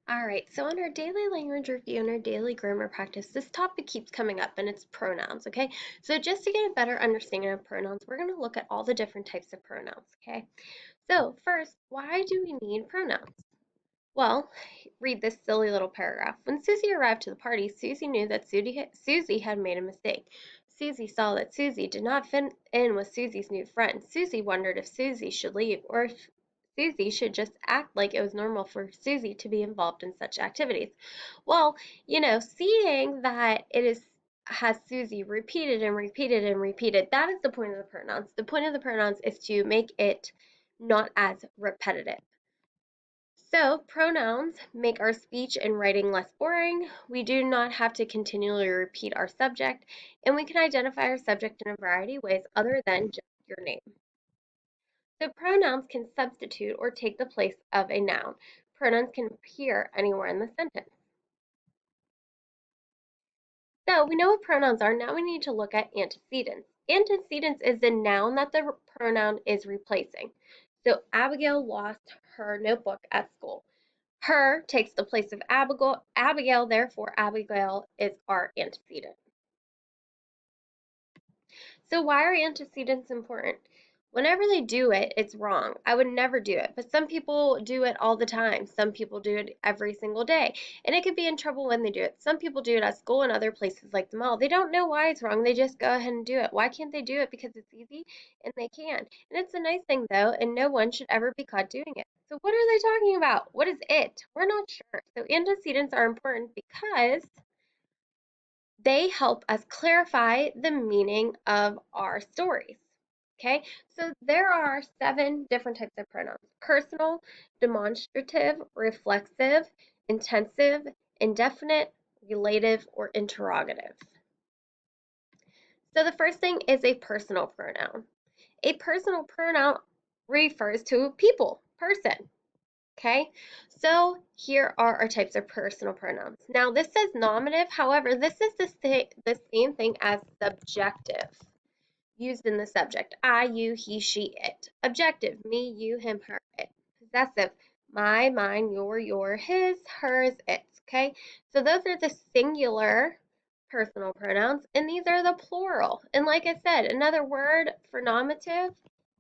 All right, so in our daily language review and our daily grammar practice, this topic keeps coming up and it's pronouns, okay? So just to get a better understanding of pronouns, we're going to look at all the different types of pronouns, okay? So first, why do we need pronouns? Well, read this silly little paragraph. When Susie arrived to the party, Susie knew that Susie had made a mistake. Susie saw that Susie did not fit in with Susie's new friend. Susie wondered if Susie should leave or if Susie should just act like it was normal for Susie to be involved in such activities. Well, seeing that it is has Susie repeated and repeated and repeated, that is the point of the pronouns. The point of the pronouns is to make it not as repetitive. So, pronouns make our speech and writing less boring. We do not have to continually repeat our subject, and we can identify our subject in a variety of ways other than just your name. So, pronouns can substitute or take the place of a noun. Pronouns can appear anywhere in the sentence. So, we know what pronouns are. Now we need to look at antecedents. Antecedents is the noun that the pronoun is replacing. So, Abigail lost her notebook at school. Her takes the place of Abigail, therefore Abigail is our antecedent. So why are antecedents important? Whenever they do it, it's wrong. I would never do it, but some people do it all the time. Some people do it every single day, and it could be in trouble when they do it. Some people do it at school and other places like the mall. They don't know why it's wrong. They just go ahead and do it. Why can't they do it? Because it's easy and they can. And it's a nice thing though, and no one should ever be caught doing it. So what are they talking about? What is it? We're not sure. So antecedents are important because they help us clarify the meaning of our stories. Okay, so there are 7 different types of pronouns: personal, demonstrative, reflexive, intensive, indefinite, relative, or interrogative. So the first thing is a personal pronoun. A personal pronoun refers to people, person. Okay, so here are our types of personal pronouns. Now, this says nominative, however, this is the same thing as subjective, used in the subject. I, you, he, she, it. Objective, me, you, him, her, it. Possessive, my, mine, your, his, hers, its. Okay, so those are the singular personal pronouns, and these are the plural. And like I said, another word for nominative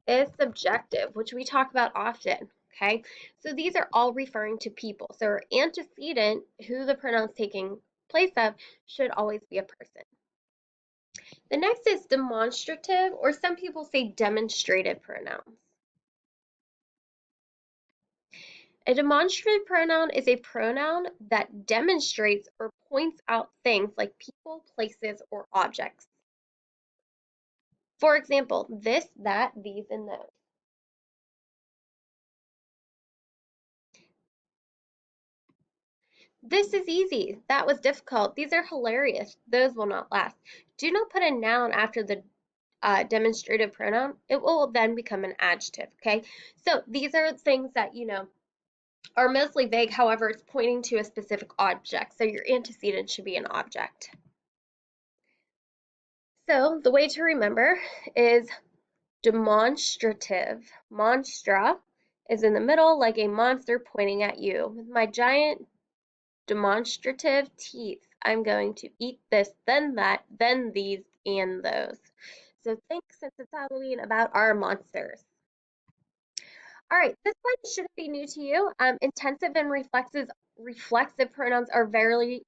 is subjective, which we talk about often. Okay, so these are all referring to people. So our antecedent, who the pronoun's taking place of, should always be a person. The next is demonstrative, or some people say demonstrative pronouns. A demonstrative pronoun is a pronoun that demonstrates or points out things like people, places, or objects. For example, this, that, these, and those. This is easy. That was difficult. These are hilarious. Those will not last. Do not put a noun after the demonstrative pronoun. It will then become an adjective, okay? So these are things that, are mostly vague. However, it's pointing to a specific object. So your antecedent should be an object. So the way to remember is demonstrative. Monstra is in the middle like a monster pointing at you. With my giant demonstrative teeth, I'm going to eat this, then that, then these, and those. So think, since it's Halloween, about our monsters. All right, this one shouldn't be new to you. Intensive and reflexive pronouns are very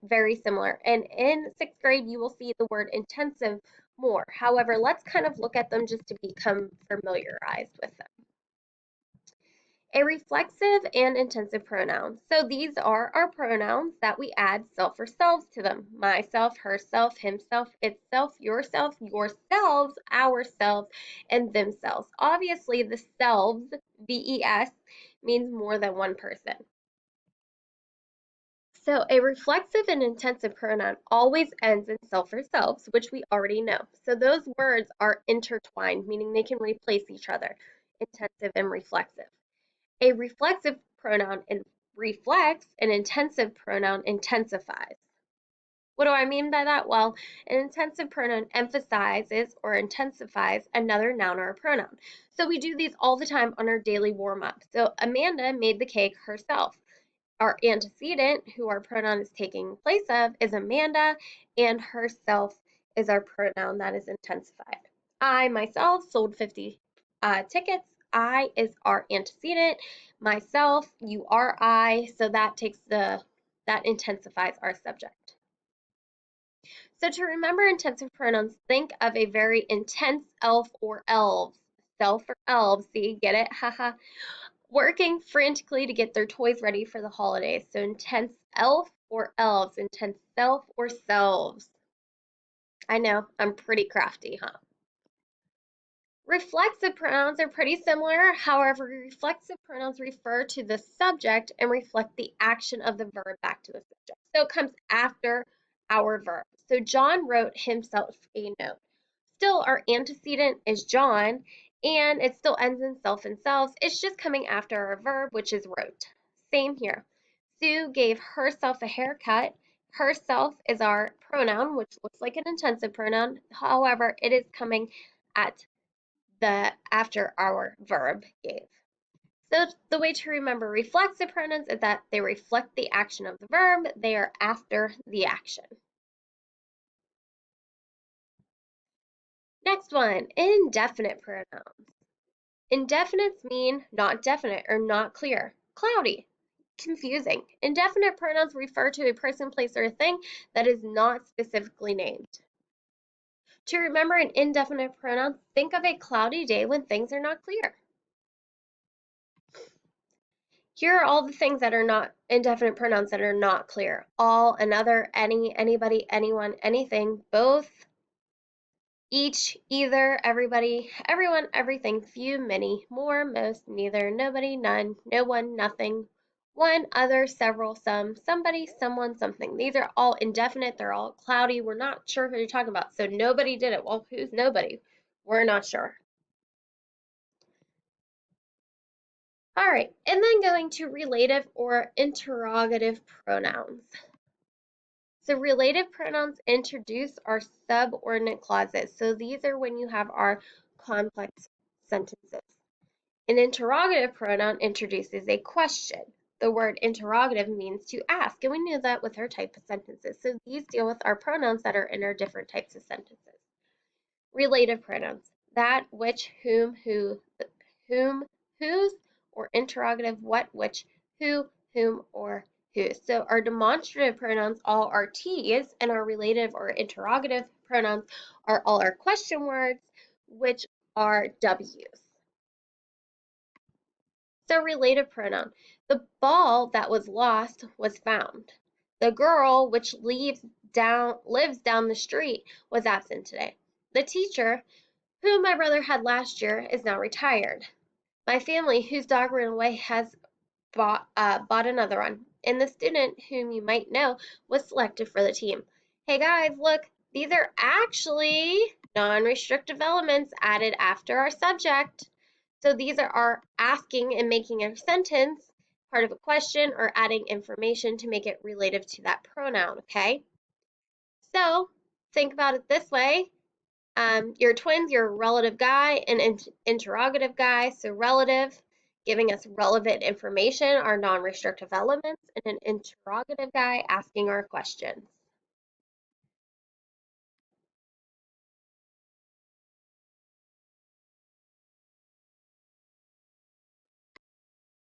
similar. And in 6th grade, you will see the word intensive more. However, let's kind of look at them just to become familiarized with them. A reflexive and intensive pronoun. So these are our pronouns that we add self or selves to them. Myself, herself, himself, itself, yourself, yourselves, ourselves, and themselves. Obviously, the selves, VES, means more than one person. So a reflexive and intensive pronoun always ends in self or selves, which we already know. So those words are intertwined, meaning they can replace each other, intensive and reflexive. A reflexive pronoun reflects, an intensive pronoun intensifies. What do I mean by that? Well, an intensive pronoun emphasizes or intensifies another noun or a pronoun. So we do these all the time on our daily warm up. So Amanda made the cake herself. our antecedent, who our pronoun is taking place of, is Amanda, and herself is our pronoun that is intensified. I myself sold 50 tickets. I is our antecedent. Myself, you are I, so that intensifies our subject. So to remember intensive pronouns, think of a very intense elf or elves. Self or elves, see, get it? Haha. Working frantically to get their toys ready for the holidays. So intense elf or elves, intense self or selves. I know, I'm pretty crafty, huh? Reflexive pronouns are pretty similar. However, reflexive pronouns refer to the subject and reflect the action of the verb back to the subject. So it comes after our verb. So John wrote himself a note. Still, our antecedent is John, and it still ends in self and selves. It's just coming after our verb, which is wrote. Same here. Sue gave herself a haircut. Herself is our pronoun, which looks like an intensive pronoun. However, it is coming at the after our verb gave. So the way to remember reflexive pronouns is that they reflect the action of the verb. They are after the action. Next one, indefinite pronouns. Indefinites mean not definite or not clear, cloudy, confusing. Indefinite pronouns refer to a person, place, or a thing that is not specifically named. To remember an indefinite pronoun, think of a cloudy day when things are not clear. Here are all the things that are not indefinite pronouns that are not clear. All, another, any, anybody, anyone, anything, both, each, either, everybody, everyone, everything, few, many, more, most, neither, nobody, none, no one, nothing, one, other, several, some, somebody, someone, something. These are all indefinite. They're all cloudy. We're not sure who you're talking about. So nobody did it. Well, who's nobody? We're not sure. All right, and then going to relative or interrogative pronouns. So relative pronouns introduce our subordinate clauses. So these are when you have our complex sentences. An interrogative pronoun introduces a question. The word interrogative means to ask, and we knew that with our type of sentences. So these deal with our pronouns that are in our different types of sentences. Relative pronouns, that, which, whom, whose, or interrogative, what, which, whom, or whose. So our demonstrative pronouns all are T's, and our relative or interrogative pronouns are all our question words, which are W's. So relative pronoun, the ball that was lost was found. The girl which lives down the street was absent today. The teacher whom my brother had last year is now retired. My family, whose dog ran away, has bought another one. And the student whom you might know was selected for the team. Hey guys, look, these are actually non-restrictive elements added after our subject. So these are our asking and making a sentence, part of a question, or adding information to make it relative to that pronoun, okay? So think about it this way. Your twins, you're a relative guy and interrogative guy. So relative, giving us relevant information, are non-restrictive elements, and an interrogative guy asking our questions.